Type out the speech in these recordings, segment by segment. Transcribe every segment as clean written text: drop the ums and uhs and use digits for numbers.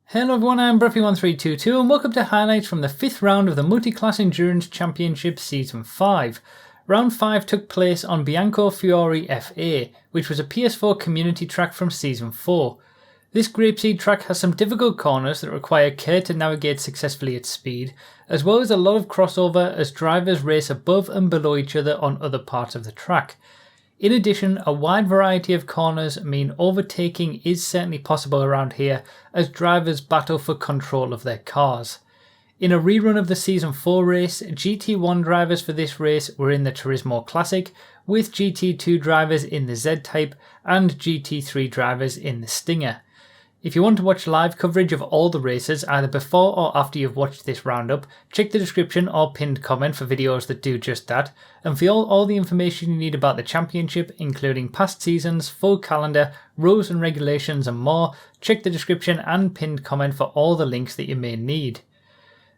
Hello everyone, I'm Bruffy1322 and welcome to highlights from the 5th round of the Multi-Class Endurance Championship Season 5. Round 5 took place on Bianco Fuori FA, which was a PS4 community track from Season 4. This grapeseed track has some difficult corners that require care to navigate successfully at speed, as well as a lot of crossover as drivers race above and below each other on other parts of the track. In addition, a wide variety of corners mean overtaking is certainly possible around here as drivers battle for control of their cars. In a rerun of the Season 4 race, GT1 drivers for this race were in the Turismo Classic, with GT2 drivers in the Z-Type and GT3 drivers in the Stinger. If you want to watch live coverage of all the races either before or after you've watched this roundup, check the description or pinned comment for videos that do just that, and for all the information you need about the championship, including past seasons, full calendar, rules and regulations and more, check the description and pinned comment for all the links that you may need.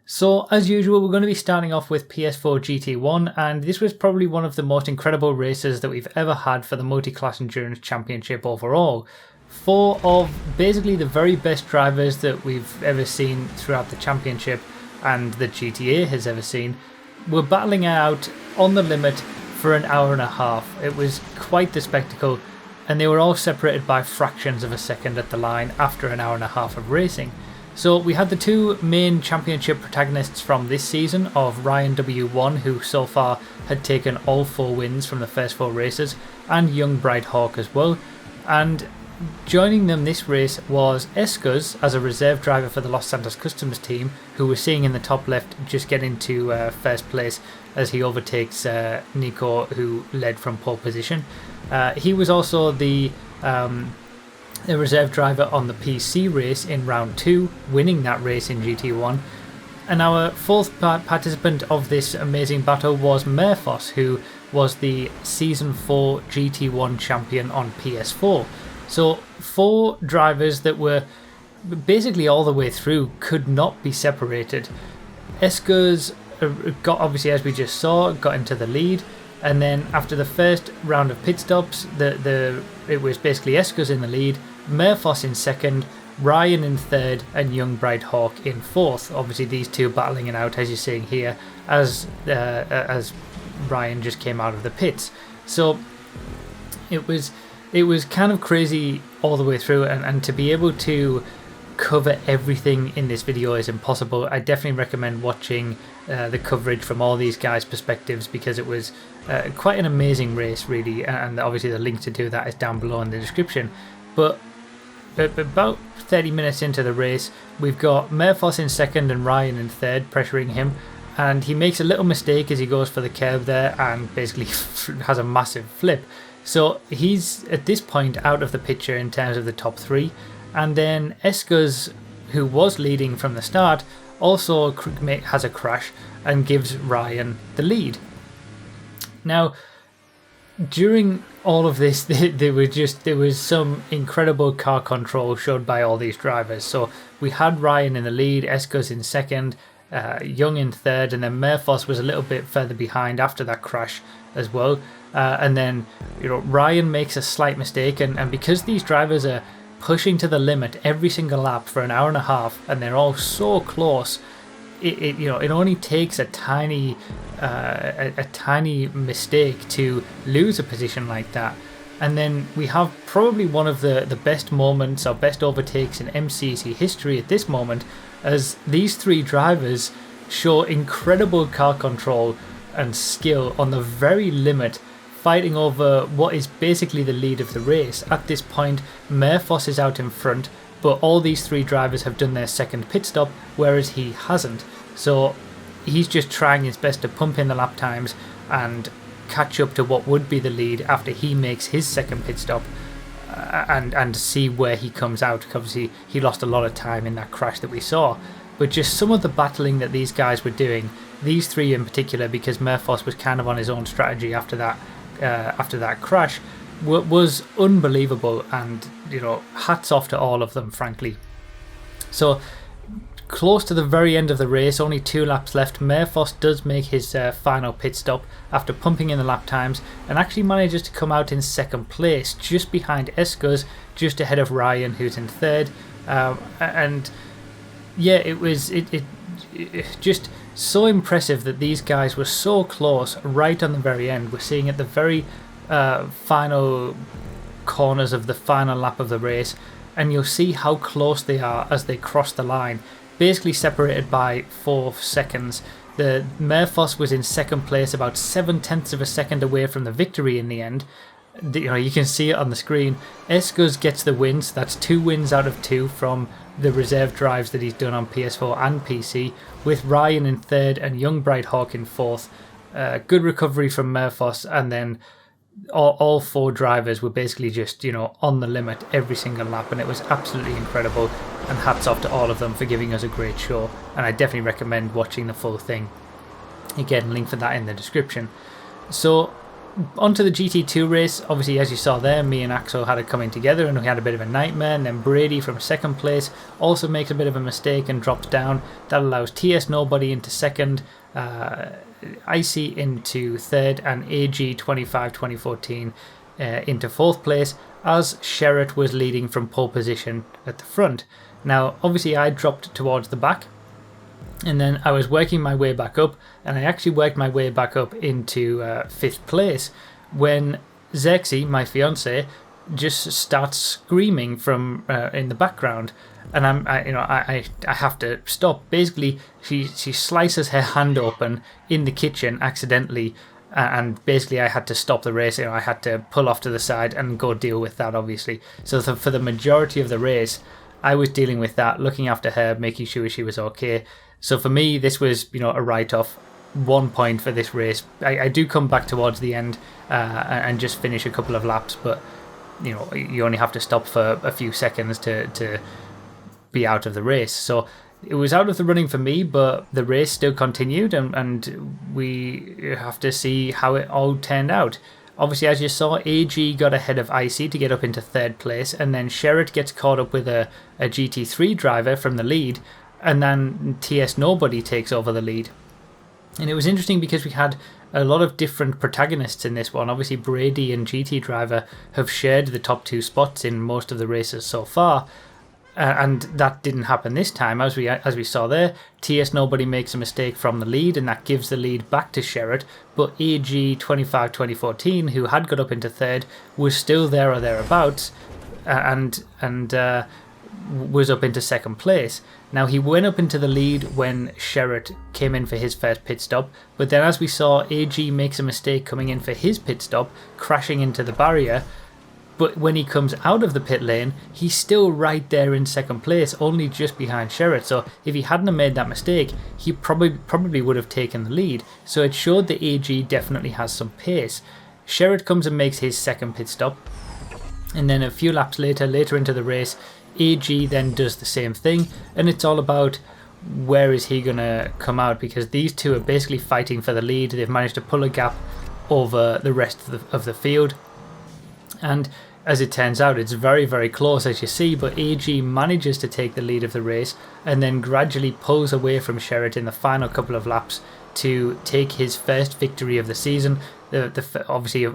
So as usual, we're going to be starting off with PS4 GT1, and this was probably one of the most incredible races that we've ever had for the Multi-Class Endurance Championship overall. 4 of basically the very best drivers that we've ever seen throughout the championship and that GTA has ever seen were battling out on the limit for an hour and a half. It was quite the spectacle, and they were all separated by fractions of a second at the line after an hour and a half of racing. So we had the two main championship protagonists from this season of Ryan W1, who so far had taken all 4 wins from the first 4 races, and young Bright Hawk as well. And joining them this race was Escuz as a reserve driver for the Los Santos Customs team, who we're seeing in the top left just get into first place as he overtakes Nico, who led from pole position. He was also the reserve driver on the PC race in round 2, winning that race in GT1. And our 4th participant of this amazing battle was Murphos, who was the Season 4 GT1 champion on PS4. So 4 drivers that were basically all the way through could not be separated. Escuz got, obviously as we just saw, got into the lead, and then after the first round of pit stops, it was basically Escuz in the lead, Murphos in second, Ryan in third, and young Bright Hawk in fourth. Obviously these two battling it out as you're seeing here as Ryan just came out of the pits. So it was kind of crazy all the way through, and to be able to cover everything in this video is impossible. I definitely recommend watching the coverage from all these guys' perspectives, because it was quite an amazing race really, and obviously the link to do that is down below in the description. But about 30 minutes into the race, we've got Murphos in second and Ryan in third, pressuring him, and he makes a little mistake as he goes for the curb there and basically has a massive flip. So he's at this point out of the picture in terms of the top 3, and then Escuz, who was leading from the start, also has a crash and gives Ryan the lead. Now, during all of this, there was some incredible car control showed by all these drivers. So we had Ryan in the lead, Escuz in second, Young in third, and then Murphos was a little bit further behind after that crash as well. And then Ryan makes a slight mistake, and because these drivers are pushing to the limit every single lap for an hour and a half, and they're all so close, it only takes a tiny mistake to lose a position like that. And then we have probably one of the best moments or best overtakes in MCEC history at this moment, as these 3 drivers show incredible car control and skill on the very limit, fighting over what is basically the lead of the race. At this point, Murphos is out in front, but all these 3 drivers have done their second pit stop, whereas he hasn't. So he's just trying his best to pump in the lap times and catch up to what would be the lead after he makes his second pit stop, and see where he comes out. Obviously he lost a lot of time in that crash that we saw, but just some of the battling that these guys were doing, these 3 in particular, because Murphos was kind of on his own strategy after that crash, was unbelievable, and hats off to all of them, frankly. So close to the very end of the race, only 2 laps left, Murphos does make his final pit stop after pumping in the lap times, and actually manages to come out in second place, just behind Escuz, just ahead of Ryan, who's in third. And yeah, it just so impressive that these guys were so close right on the very end. We're seeing at the very final corners of the final lap of the race, and you'll see how close they are as they cross the line, basically separated by 4 seconds. The Murphos was in second place, about 7/10 of a second away from the victory in the end. You can see it on the screen. Escos gets the wins. That's 2 wins out of 2 from the reserve drives that he's done on PS4 and PC, with Ryan in third and Young Bright Hawk in fourth. Good recovery from Murphos, and then all 4 drivers were basically just on the limit every single lap, and it was absolutely incredible. And hats off to all of them for giving us a great show. And I definitely recommend watching the full thing. Again, link for that in the description. So onto the GT2 race. Obviously, as you saw there, me and Axel had it coming together and we had a bit of a nightmare, and then Brady from second place also makes a bit of a mistake and drops down. That allows TS Nobody into second, Icy into third, and AG 25 2014 into fourth place, as Sherritt was leading from pole position at the front. Now obviously I dropped towards the back, and then I was working my way back up, and I actually worked my way back up into 5th place when Xerxes, my fiance, just starts screaming from in the background, and I have to stop. Basically, she slices her hand open in the kitchen accidentally, and basically I had to stop the race. I had to pull off to the side and go deal with that, obviously. So for the majority of the race, I was dealing with that, looking after her, making sure she was okay. So for me, this was, a write-off. 1 point for this race. I do come back towards the end and just finish a couple of laps, but you only have to stop for a few seconds to be out of the race. So it was out of the running for me, but the race still continued, and we have to see how it all turned out. Obviously, as you saw, AG got ahead of Icy to get up into 3rd place, and then Sherritt gets caught up with a GT3 driver from the lead, and then TS Nobody takes over the lead. And it was interesting because we had a lot of different protagonists in this one. Obviously, Brady and GT Driver have shared the top 2 spots in most of the races so far, and that didn't happen this time. As we saw there, TS Nobody makes a mistake from the lead, and that gives the lead back to Sherritt. But AG 25 2014, who had got up into 3rd, was still there or thereabouts, and was up into 2nd place. Now, he went up into the lead when Sherritt came in for his first pit stop, but then as we saw, AG makes a mistake coming in for his pit stop, crashing into the barrier. But when he comes out of the pit lane, he's still right there in 2nd place, only just behind Sherritt. So if he hadn't have made that mistake, he probably would have taken the lead. So it showed that AG definitely has some pace. Sherritt comes and makes his 2nd pit stop, and then a few laps later into the race, AG then does the same thing, and it's all about where is he going to come out, because these two are basically fighting for the lead. They've managed to pull a gap over the rest of the field, and as it turns out, it's very, very close, as you see, but AG manages to take the lead of the race and then gradually pulls away from Sherritt in the final couple of laps to take his first victory of the season. Obviously,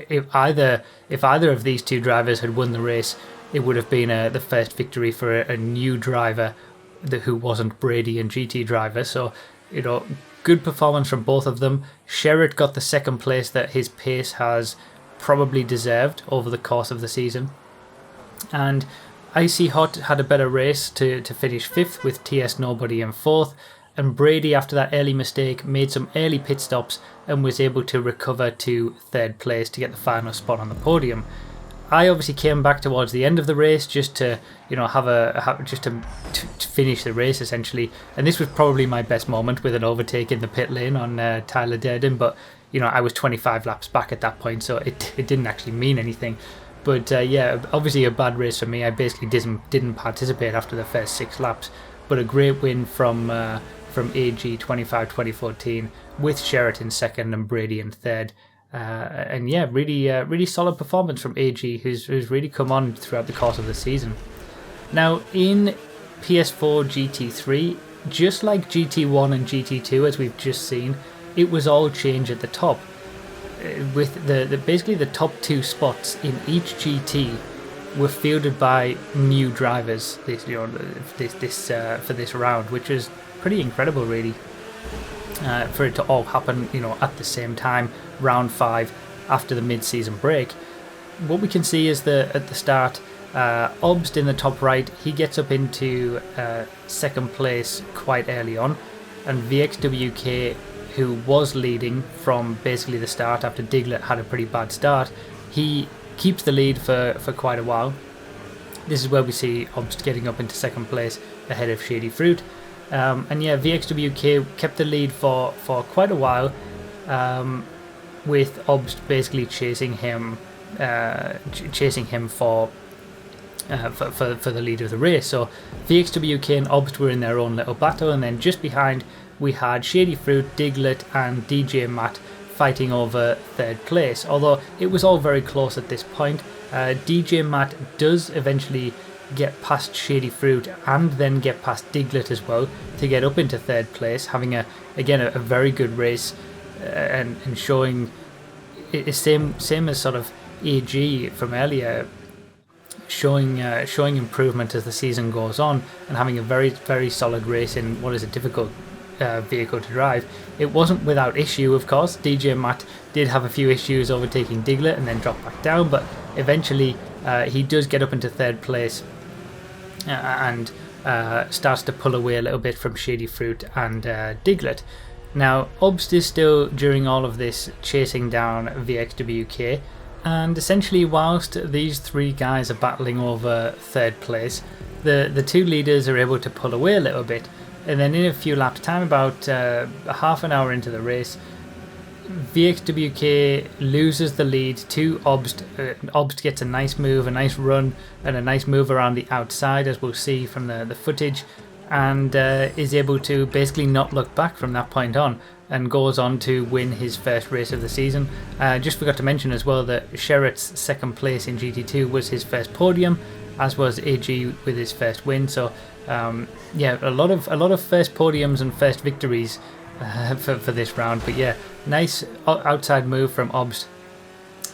if either of these two drivers had won the race, it would have been the first victory for a new driver who wasn't Brady and GT driver. So, good performance from both of them. Sherritt got the 2nd place that his pace has probably deserved over the course of the season, and Icy Hot had a better race to finish 5th with TS Nobody in 4th, and Brady, after that early mistake, made some early pit stops and was able to recover to 3rd place to get the final spot on the podium. I obviously came back towards the end of the race just to to finish the race essentially, and this was probably my best moment with an overtake in the pit lane on Tyler Durden, but I was 25 laps back at that point, so it didn't actually mean anything. But yeah, obviously a bad race for me. I basically didn't participate after the first 6 laps, but a great win from AG 25 2014 with Sherritt in 2nd and Brady in 3rd. And yeah, really solid performance from AG, who's really come on throughout the course of the season. Now, in PS4 GT3, just like GT1 and GT2, as we've just seen, it was all change at the top, with basically the top 2 spots in each GT were fielded by new drivers for this round, which is pretty incredible, really, for it to all happen, at the same time, round 5 after the mid-season break. What we can see is that at the start, Obst in the top right, he gets up into second place quite early on, and VXWK, who was leading from basically the start after Diglett had a pretty bad start, he keeps the lead for quite a while. This is where we see Obst getting up into second place ahead of Shady Fruit. VXWK kept the lead for quite a while, with Obst basically chasing him for the lead of the race. So VXWK and Obst were in their own little battle, and then just behind we had Shady Fruit, Diglett and DJ Matt fighting over third place, although it was all very close at this point. DJ Matt does eventually get past Shady Fruit and then get past Diglett as well to get up into third place, having a very good race, and showing it same as sort of AG from earlier, showing improvement as the season goes on, and having a very, very solid race in what is a difficult vehicle to drive. It wasn't without issue, of course. DJ Matt did have a few issues overtaking Diglett and then drop back down, but eventually he does get up into third place and starts to pull away a little bit from Shady Fruit and Diglett. Now, Obst is still, during all of this, chasing down VXWK, and essentially whilst these three guys are battling over third place, the two leaders are able to pull away a little bit, and then in a few laps time, about half an hour into the race, VXWK loses the lead to Obst. Obst gets a nice move, a nice run, and a nice move around the outside, as we'll see from the footage, and is able to basically not look back from that point on, and goes on to win his first race of the season. Just forgot to mention as well that Sherritt's second place in GT2 was his first podium, as was AG with his first win. So a lot of first podiums and first victories for this round. But yeah, nice outside move from Obst,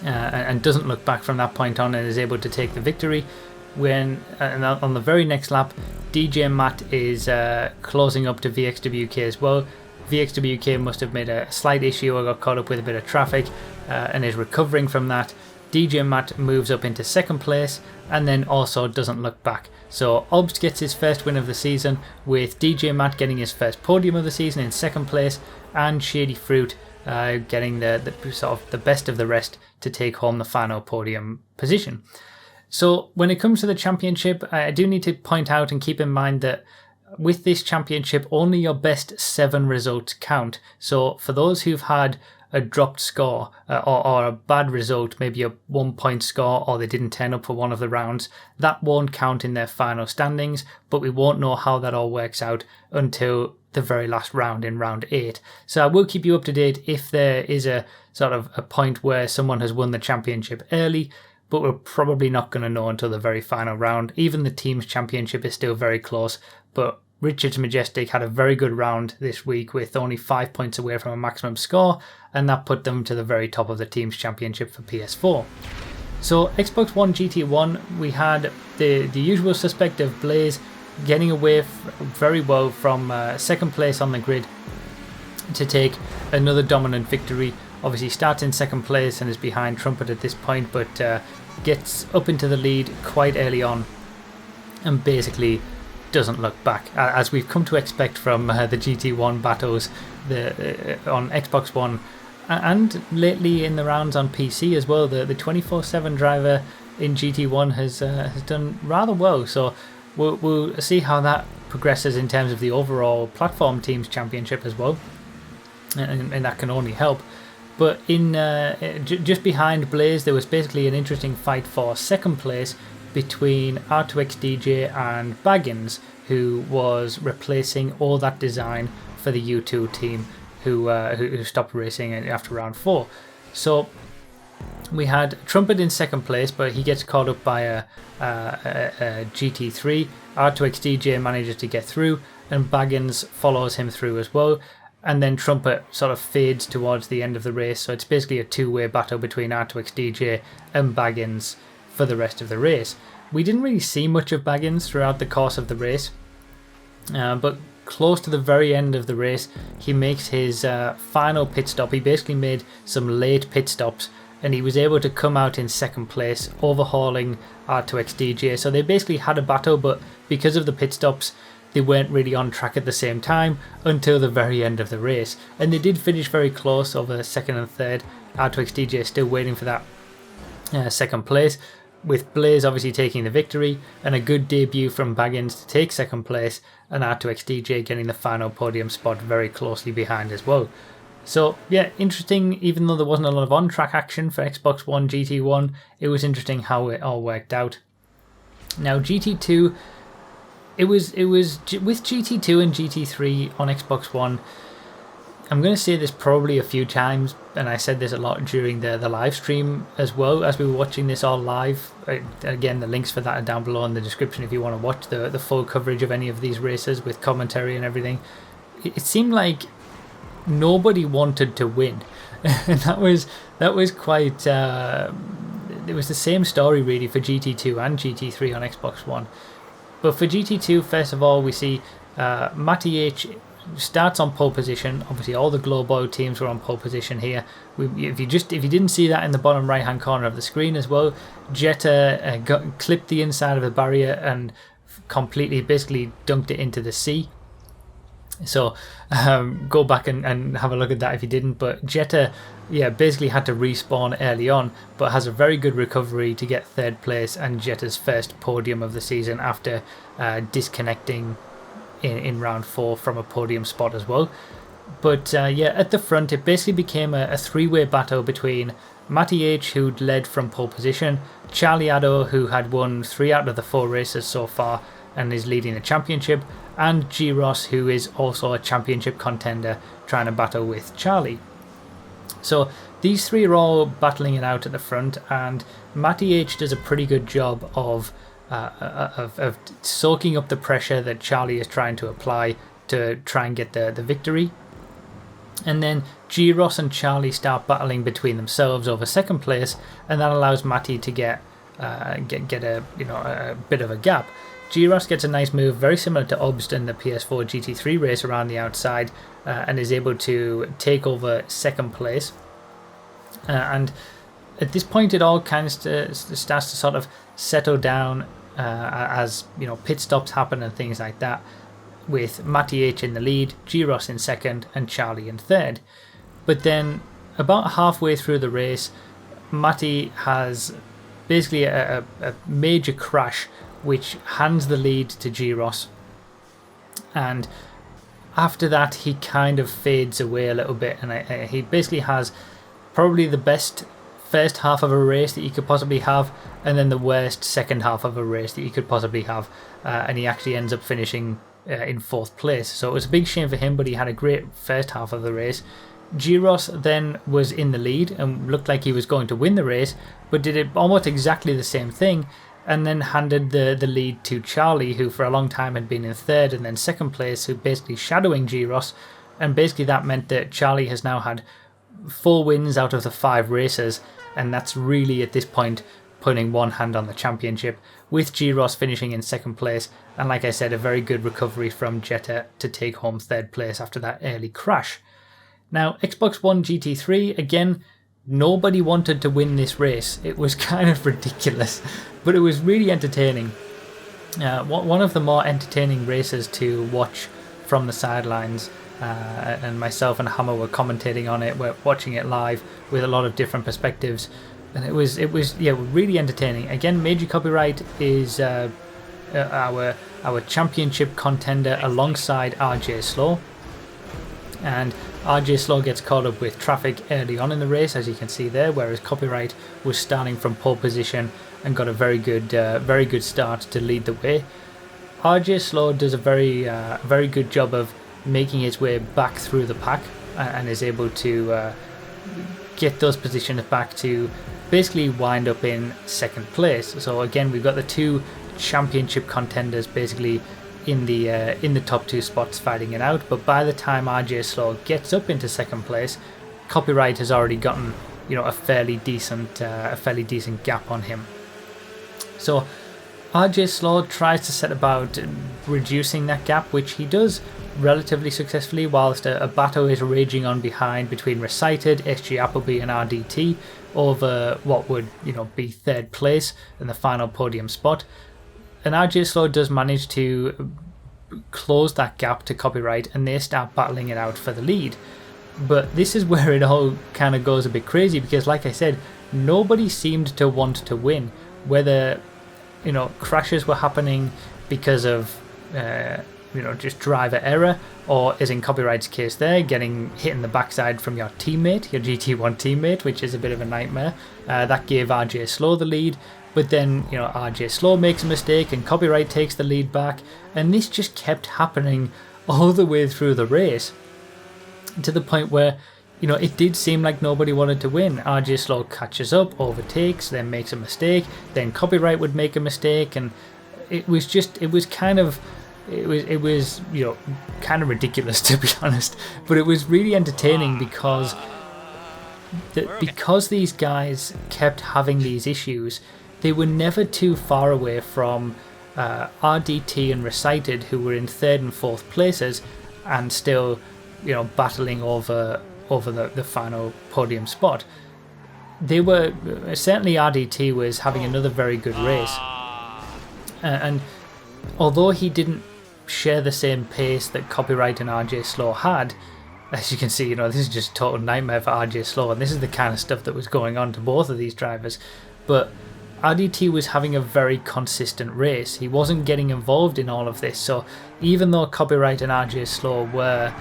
and doesn't look back from that point on, and is able to take the victory. When on the very next lap, DJ Matt is closing up to VXWK as well. VXWK must have made a slight issue or got caught up with a bit of traffic, and is recovering from that. DJ Matt moves up into second place and then also doesn't look back. So Obst gets his first win of the season, with DJ Matt getting his first podium of the season in second place, and Shady Fruit getting the sort of the best of the rest to take home the final podium position. So when it comes to the championship, I do need to point out and keep in mind that with this championship, only your best 7 results count. So for those who've had a dropped score or a bad result, maybe a 1 point score, or they didn't turn up for one of the rounds, that won't count in their final standings, but we won't know how that all works out until the very last round, in round 8. So I will keep you up to date if there is a sort of a point where someone has won the championship early, but we're probably not going to know until the very final round. Even the team's championship is still very close, but Richards Majestic had a very good round this week, with only 5 points away from a maximum score, and that put them to the very top of the team's championship for PS4. So Xbox One GT1, we had the usual suspect of Blaze getting away very well from second place on the grid to take another dominant victory. Obviously starts in second place and is behind Trumpet at this point, but gets up into the lead quite early on and basically doesn't look back, as we've come to expect from the GT1 battles on Xbox One, and lately in the rounds on PC as well. The 24/7 driver in GT1 has done rather well, so we'll see how that progresses in terms of the overall platform teams championship as well, and that can only help. But in just behind Blaze, there was basically an interesting fight for second place between R2XDJ and Baggins, who was replacing All That Design for the U2 team, who stopped racing after round 4. So we had Trumpet in second place, but he gets caught up by a GT3. R2XDJ manages to get through, and Baggins follows him through as well. And then Trumpet sort of fades towards the end of the race, so it's basically a two-way battle between R2XDJ and Baggins for the rest of the race. We didn't really see much of Baggins throughout the course of the race, but close to the very end of the race, he makes his final pit stop. He basically made some late pit stops, and he was able to come out in second place, overhauling R2XDJ. So they basically had a battle, but because of the pit stops, they weren't really on track at the same time until the very end of the race. And they did finish very close over second and third. R2XDJ still waiting for that second place, with Blaze obviously taking the victory, and a good debut from Baggins to take second place, and R2XDJ getting the final podium spot very closely behind as well. So yeah, interesting. Even though there wasn't a lot of on-track action for Xbox One GT1, it was interesting how it all worked out. Now GT2, it was with GT2 and GT3 on Xbox One. I'm going to say this probably a few times, and I said this a lot during the live stream as well, as we were watching this all live. Again, the links for that are down below in the description if you want to watch the full coverage of any of these races with commentary and everything. It seemed like nobody wanted to win, and that was quite. It was the same story really for GT2 and GT3 on Xbox One. But for GT2, first of all, we see Matty H starts on pole position. Obviously, all the Global teams were on pole position here. If you didn't see that in the bottom right hand corner of the screen as well, Jetta clipped the inside of the barrier and completely, basically dunked it into the sea. So go back and have a look at that if you didn't. But Jetta, basically had to respawn early on, but has a very good recovery to get third place and Jetta's first podium of the season after disconnecting in round 4 from a podium spot as well. But at the front, it basically became a three-way battle between Matty H, who'd led from pole position, Charlie Addo, who had won 3 out of the 4 races so far and is leading the championship, and G Ross, who is also a championship contender, trying to battle with Charlie. So these three are all battling it out at the front, and Matty H does a pretty good job of soaking up the pressure that Charlie is trying to apply to try and get the victory. And then G Ross and Charlie start battling between themselves over second place, and that allows Matty to get a bit of a gap. G Ross gets a nice move, very similar to Obst in the PS4 GT3 race around the outside, and is able to take over second place. And at this point, it all kind of starts to sort of settle down as pit stops happen and things like that, with Matty H in the lead, G Ross in second, and Charlie in third. But then, about halfway through the race, Matty has basically a major crash, which hands the lead to G Ross. And after that, he kind of fades away a little bit, and he basically has probably the best first half of a race that you could possibly have, and then the worst second half of a race that you could possibly have, and he actually ends up finishing in 4th place. So it was a big shame for him, but he had a great first half of the race. G Ross then was in the lead and looked like he was going to win the race, but did it almost exactly the same thing, and then handed the lead to Charlie, who for a long time had been in 3rd and then 2nd place, who basically shadowing G Ross, and basically that meant that Charlie has now had 4 wins out of the 5 races, and that's really at this point putting one hand on the championship, with G Ross finishing in 2nd place, and like I said, a very good recovery from Jetta to take home 3rd place after that early crash. Now, Xbox One GT3, again, nobody wanted to win this race. It was kind of ridiculous, but it was really entertaining. One of the more entertaining races to watch from the sidelines, and myself and Hammer were commentating on it. We're watching it live with a lot of different perspectives, and it was really entertaining. Again, Major Copyright is our championship contender alongside RJ Slow, and RJ Slow gets caught up with traffic early on in the race, as you can see there, whereas Copyright was starting from pole position and got a very good start to lead the way. RJ Slow does a very good job of making his way back through the pack, and is able to get those positions back to basically wind up in 2nd place. So again, we've got the 2 championship contenders basically in the top 2 spots fighting it out, but by the time RJ Slow gets up into 2nd place, Copyright has already gotten a fairly decent gap on him. So RJ Slow tries to set about reducing that gap, which he does relatively successfully, whilst a battle is raging on behind between Recited, SG Appleby and RDT over what would be third place in the final podium spot. And RJ Slow does manage to close that gap to Copyright, and they start battling it out for the lead. But this is where it all kind of goes a bit crazy, because like I said, nobody seemed to want to win. Whether crashes were happening because of just driver error, or as in Copyright's case there, getting hit in the backside from your teammate, your GT1 teammate, which is a bit of a nightmare. That gave RJ Slow the lead, but then RJ Slow makes a mistake and Copyright takes the lead back, and this just kept happening all the way through the race, to the point where it did seem like nobody wanted to win. RJ Slow catches up, overtakes, then makes a mistake, then Copyright would make a mistake, and it was kind of ridiculous, to be honest. But it was really entertaining because these guys kept having these issues. They were never too far away from RDT and Recited, who were in third and fourth places, and still battling over the final podium spot. They were certainly, RDT was having another very good race, and although he didn't share the same pace that Copyright and RJ Slow had, as you can see, this is just a total nightmare for RJ Slow, and this is the kind of stuff that was going on to both of these drivers. But RDT was having a very consistent race. He wasn't getting involved in all of this, so even though Copyright and RJ Slow were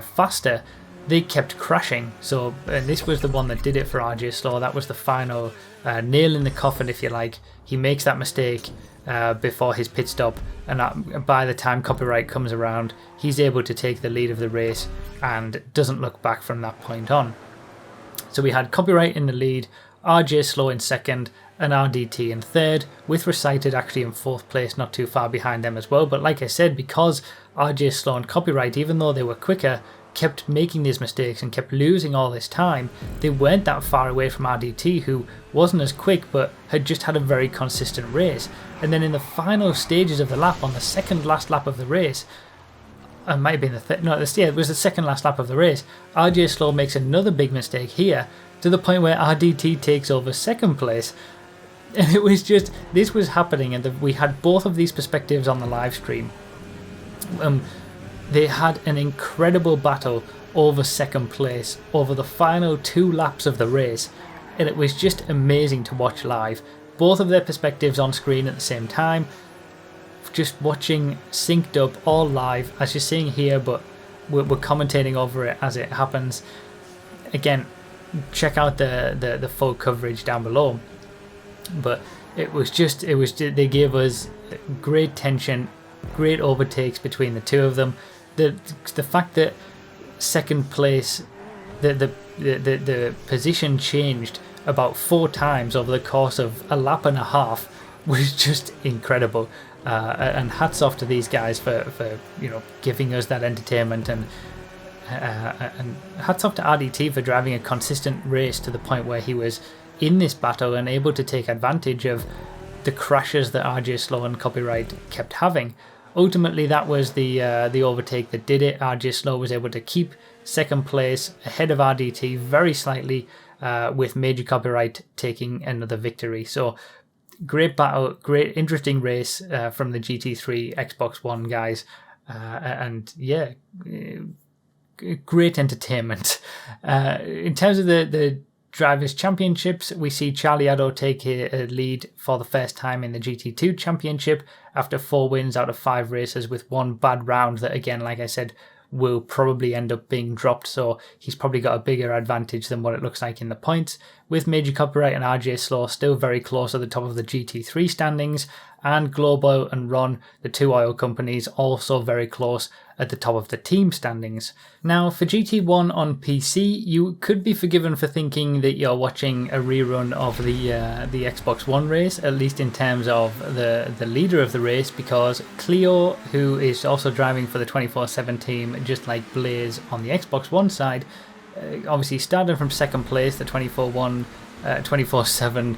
faster, they kept crashing. So this was the one that did it for RJ Slow. That was the final nail in the coffin, if you like. He makes that mistake before his pit stop, and by the time Copyright comes around, he's able to take the lead of the race and doesn't look back from that point on. So we had Copyright in the lead, RJ Slow in second, and RDT in third, with Recited actually in fourth place, not too far behind them as well. But like I said, because RJ Slow and Copyright, even though they were quicker, kept making these mistakes and kept losing all this time, they weren't that far away from RDT, who wasn't as quick but had just had a very consistent race. And then in the final stages of the lap, on the second last lap of the race, it might have been it was the second last lap of the race, RJ Slow makes another big mistake here, to the point where RDT takes over second place. And it was just, this was happening, and we had both of these perspectives on the live stream. They had an incredible battle over second place over the final 2 laps of the race, and it was just amazing to watch live. Both of their perspectives on screen at the same time, just watching synced up all live, as you're seeing here, but we're commentating over it as it happens. Again, check out the full coverage down below. But they gave us great tension, great overtakes between the two of them. The fact that second place, the position changed about 4 times over the course of a lap and a half was just incredible. And hats off to these guys for giving us that entertainment, and hats off to RDT for driving a consistent race to the point where he was in this battle and able to take advantage of the crashes that RJ Slow and Copyright kept having. Ultimately, that was the overtake that did it. RJ Slow was able to keep second place ahead of RDT very slightly, with Major Copyright taking another victory. So great battle, great interesting race from the GT3 Xbox One guys, and yeah, great entertainment. In terms of the Drivers' Championships, we see Charlie Addo take a lead for the first time in the GT2 Championship after 4 wins out of 5 races, with 1 bad round that, again, like I said, will probably end up being dropped, so he's probably got a bigger advantage than what it looks like in the points, with Major Copyright and RJ Slow still very close at the top of the GT3 standings, and Globo and Ron, the 2 oil companies, also very close at the top of the team standings. Now, for GT1 on PC, you could be forgiven for thinking that you're watching a rerun of the Xbox One race, at least in terms of the leader of the race, because Cleo, who is also driving for the 24/7 team, just like Blaze on the Xbox One side, obviously started from second place, the 24/1 24/7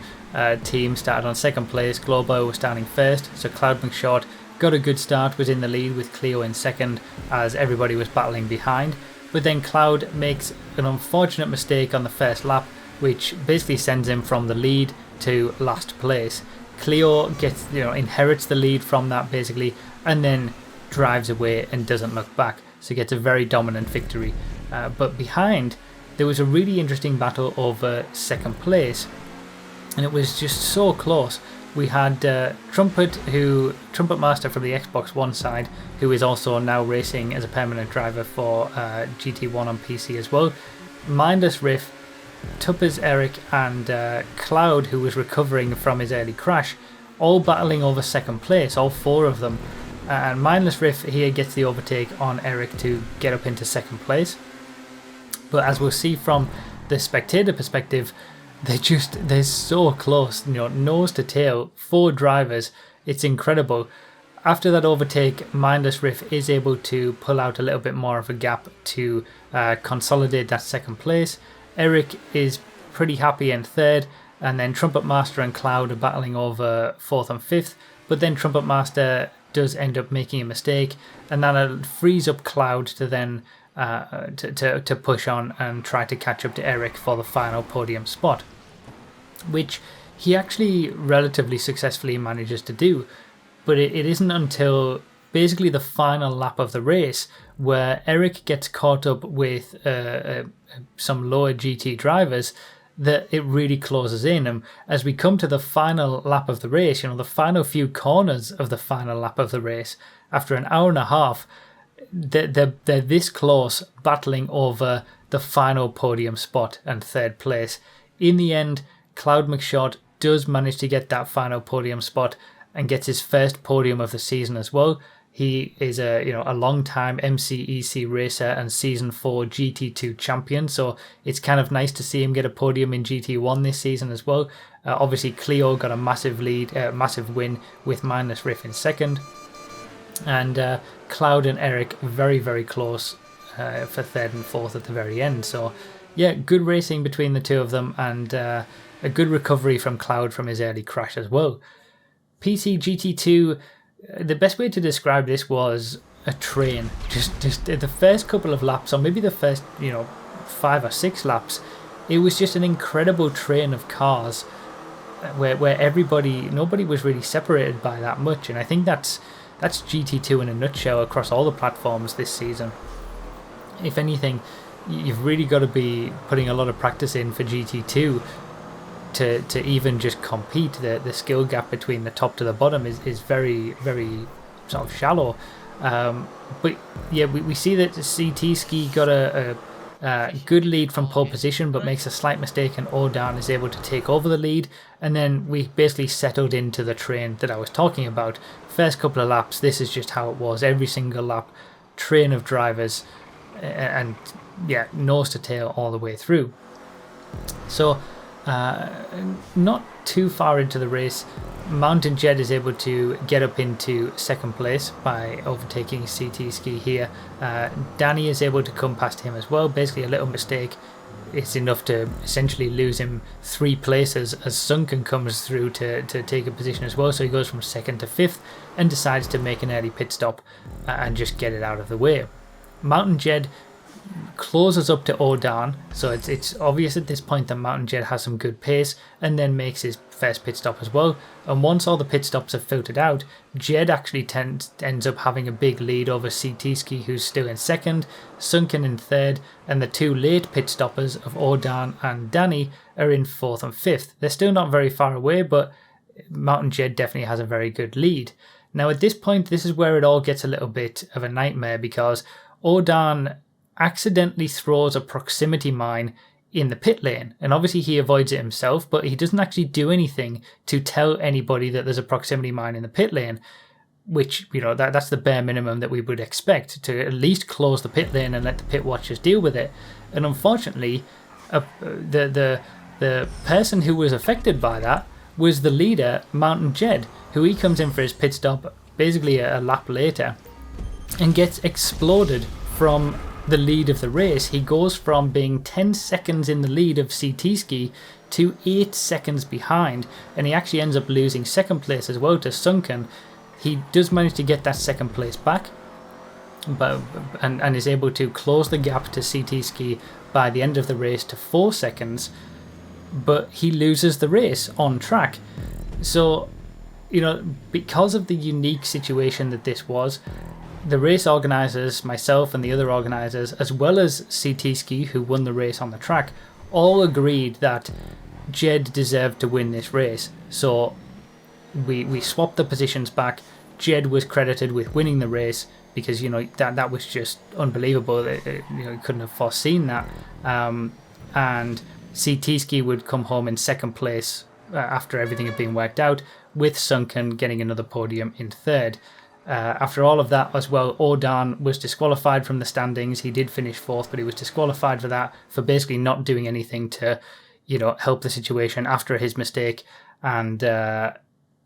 team started on second place. Globo was starting first, so Cloud McShort got a good start, was in the lead with Cleo in second as everybody was battling behind. But then Cloud makes an unfortunate mistake on the first lap, which basically sends him from the lead to last place. Cleo gets, inherits the lead from that basically, and then drives away and doesn't look back. So gets a very dominant victory. But behind, there was a really interesting battle over second place, and it was just so close. We had Trumpet Master from the Xbox One side, who is also now racing as a permanent driver for GT1 on PC as well. Mindless Riff, Tuppers Eric, and Cloud, who was recovering from his early crash, all battling over second place, all four of them. And Mindless Riff here gets the overtake on Eric to get up into second place. But as we'll see from the spectator perspective, they're so close, nose to tail, four drivers. It's incredible. After that overtake, Mindless Riff is able to pull out a little bit more of a gap to consolidate that second place. Eric is pretty happy in third, and then Trumpet Master and Cloud are battling over fourth and fifth. But then Trumpet Master does end up making a mistake, and that frees up Cloud to then to push on and try to catch up to Eric for the final podium spot, which he actually relatively successfully manages to do. But it isn't until basically the final lap of the race where Eric gets caught up with some lower GT drivers that it really closes in. And as we come to the final lap of the race, the final few corners of the final lap of the race, after an hour and a half, they're this close, battling over the final podium spot and third place. In the end, Cloud McShort does manage to get that final podium spot and gets his first podium of the season as well. He is a long-time MCEC racer and Season 4 GT2 champion, so it's kind of nice to see him get a podium in GT1 this season as well. Obviously, Cleo got a massive win with Mindless Riff in second. And Cloud and Eric very, very close for third and fourth at the very end. So yeah, good racing between the two of them, and a good recovery from Cloud from his early crash as well. PC GT2, the best way to describe this was a train. Just the first couple of laps, or maybe the first 5 or 6 laps, it was just an incredible train of cars where nobody was really separated by that much. And I think that's GT2 in a nutshell across all the platforms this season. If anything, you've really got to be putting a lot of practice in for GT2 to even just compete. The skill gap between the top to the bottom is very, very sort of shallow. But yeah, we see that CT Ski got a good lead from pole position, but makes a slight mistake, and Odan is able to take over the lead. And then we basically settled into the train that I was talking about. First couple of laps, this is just how it was. Every single lap, train of drivers, and yeah, nose to tail all the way through. So not too far into the race, Mountain Jed is able to get up into second place by overtaking CT Ski here. Danny is able to come past him as well. Basically a little mistake, it's enough to essentially lose him 3 places as Sunken comes through to take a position as well. So he goes from second to fifth and decides to make an early pit stop and just get it out of the way. Mountain Jed closes up to Odan, so it's obvious at this point that Mountain Jed has some good pace, and then makes his first pit stop as well. And once all the pit stops are filtered out, Jed actually ends up having a big lead over CT Ski, who's still in second, Sunken in third, and the 2 late pit stoppers of Odan and Danny are in fourth and fifth. They're still not very far away, but Mountain Jed definitely has a very good lead. Now at this point, this is where it all gets a little bit of a nightmare, because Odan accidentally throws a proximity mine in the pit lane, and obviously he avoids it himself, but he doesn't actually do anything to tell anybody that there's a proximity mine in the pit lane, which that's the bare minimum that we would expect, to at least close the pit lane and let the pit watchers deal with it. And unfortunately, the person who was affected by that was the leader, Mountain Jed, who he comes in for his pit stop basically a lap later and gets exploded from the lead of the race. He goes from being 10 seconds in the lead of CT Ski to 8 seconds behind, and he actually ends up losing second place as well to Sunken. He does manage to get that second place back, and is able to close the gap to CT Ski by the end of the race to 4 seconds, but he loses the race on track. So, because of the unique situation that this was, the race organisers, myself and the other organisers, as well as CT Ski, who won the race on the track, all agreed that Jed deserved to win this race. So we swapped the positions back. Jed was credited with winning the race because that was just unbelievable. You couldn't have foreseen that. And CT Ski would come home in second place after everything had been worked out, with Sunken getting another podium in third. After all of that as well, Odan was disqualified from the standings. He did finish fourth, but he was disqualified for that, for basically not doing anything to, help the situation after his mistake. And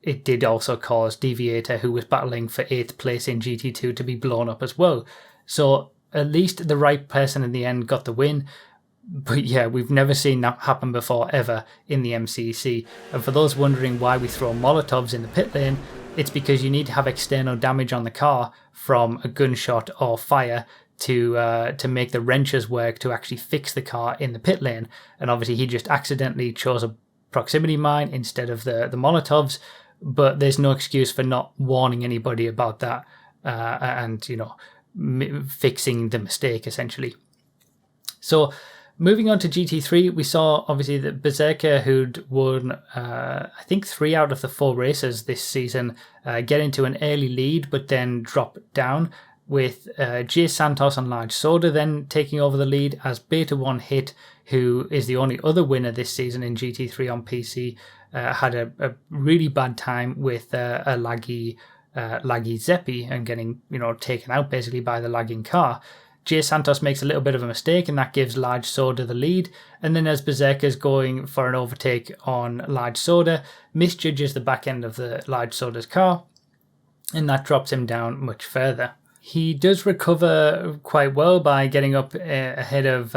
it did also cause Deviator, who was battling for 8th place in GT2, to be blown up as well. So at least the right person in the end got the win. But yeah, we've never seen that happen before ever in the MCEC. And for those wondering why we throw Molotovs in the pit lane, it's because you need to have external damage on the car from a gunshot or fire to make the wrenches work to actually fix the car in the pit lane. And obviously he just accidentally chose a proximity mine instead of the Molotovs, but there's no excuse for not warning anybody about that and fixing the mistake essentially. So moving on to GT3, we saw obviously that Berserker, who'd won, I think 3 out of the 4 races this season, get into an early lead, but then drop down, with Jay Santos and Large Soda then taking over the lead, as Beta One Hit, who is the only other winner this season in GT3 on PC, had a really bad time with a laggy Zeppi and getting taken out basically by the lagging car. Jay Santos makes a little bit of a mistake, and that gives Large Soda the lead. And then as Berserker's going for an overtake on Large Soda, misjudges the back end of the Large Soda's car, and that drops him down much further. He does recover quite well by getting up ahead of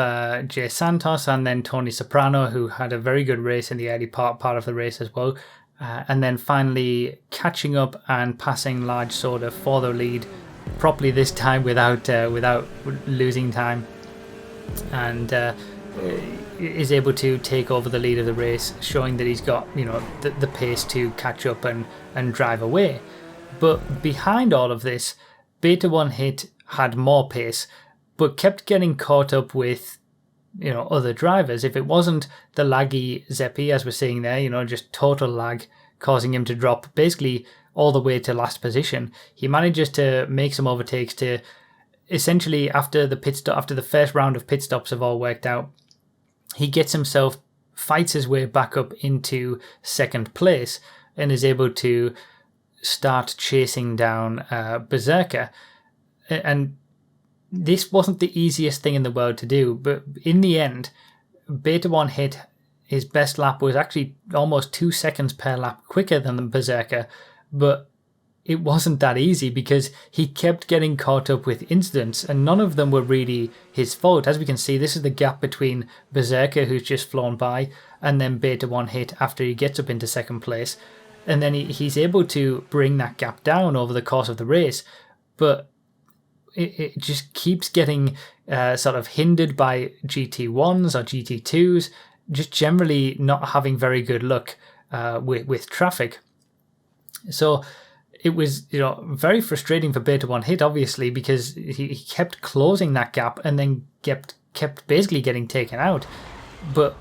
Jay Santos and then Tony Soprano, who had a very good race in the early part of the race as well. And then finally catching up and passing Large Soda for the lead, properly this time without losing time, and is able to take over the lead of the race, showing that he's got the pace to catch up and drive away. But behind all of this, Beta One Hit had more pace, but kept getting caught up with other drivers. If it wasn't the laggy Zeppi, as we're seeing there, just total lag, causing him to drop basically all the way to last position, he manages to make some overtakes to essentially, after the first round of pit stops have all worked out, he fights his way back up into second place and is able to start chasing down Berserker. And this wasn't the easiest thing in the world to do, but in the end, Beta One Hit, his best lap was actually almost 2 seconds per lap quicker than the Berserker. But it wasn't that easy because he kept getting caught up with incidents, and none of them were really his fault. As we can see, this is the gap between Berserker, who's just flown by, and then Beta One Hit after he gets up into second place. And then he's able to bring that gap down over the course of the race. But it just keeps getting sort of hindered by GT1s or GT2s, just generally not having very good luck with traffic. So it was, very frustrating for Beta One Hit, obviously, because he kept closing that gap and then kept basically getting taken out. But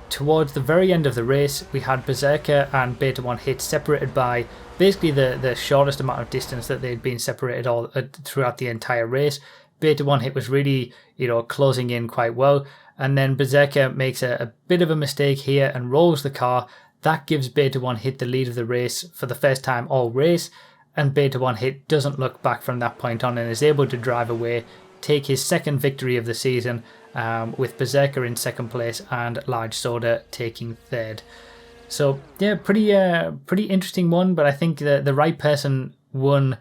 towards the very end of the race, we had Berserker and Beta One Hit separated by basically the shortest amount of distance that they'd been separated all throughout the entire race. Beta One Hit was really, closing in quite well. And then Berserker makes a bit of a mistake here and rolls the car. That gives Beta One Hit the lead of the race for the first time all race, and Beta One Hit doesn't look back from that point on and is able to drive away, take his second victory of the season, with Berserker in second place and Large Soda taking third. So yeah, pretty interesting one, but I think the right person won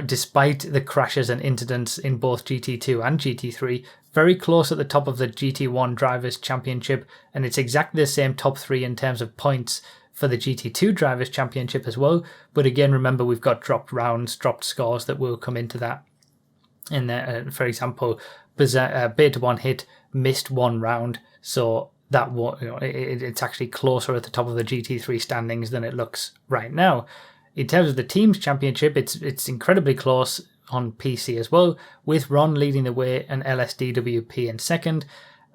despite the crashes and incidents in both GT2 and GT3, very close at the top of the GT1 Drivers' Championship, and it's exactly the same top 3 in terms of points for the GT2 Drivers' Championship as well. But again, remember, we've got dropped rounds, dropped scores that will come into that. And for example, Beta 1 Hit missed 1 round, so that it's actually closer at the top of the GT3 standings than it looks right now. In terms of the Teams Championship, it's incredibly close on PC as well, with Ron leading the way and LSDWP in second.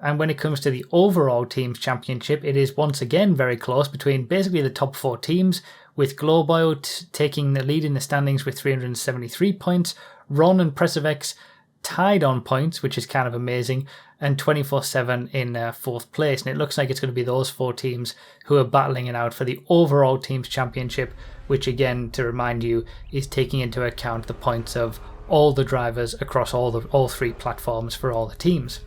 And when it comes to the overall Teams Championship, it is once again very close between basically the top 4 teams, with Glowbio taking the lead in the standings with 373 points, Ron and Presivex tied on points, which is kind of amazing, and 24/7 in 4th place. And it looks like it's going to be those 4 teams who are battling it out for the overall Teams Championship, which again, to remind you, is taking into account the points of all the drivers across all 3 platforms for all the teams.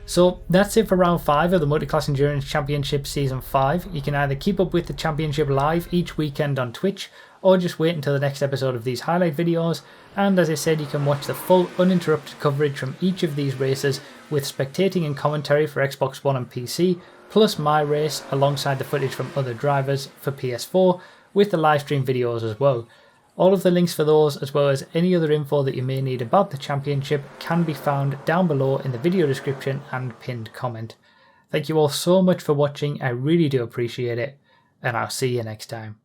So that's it for round 5 of the Multiclass Endurance Championship Season 5. You can either keep up with the championship live each weekend on Twitch, or just wait until the next episode of these highlight videos. And as I said, you can watch the full uninterrupted coverage from each of these races with spectating and commentary for Xbox One and PC, plus my race alongside the footage from other drivers for PS4, with the live stream videos as well. All of the links for those, as well as any other info that you may need about the championship, can be found down below in the video description and pinned comment. Thank you all so much for watching, I really do appreciate it, and I'll see you next time.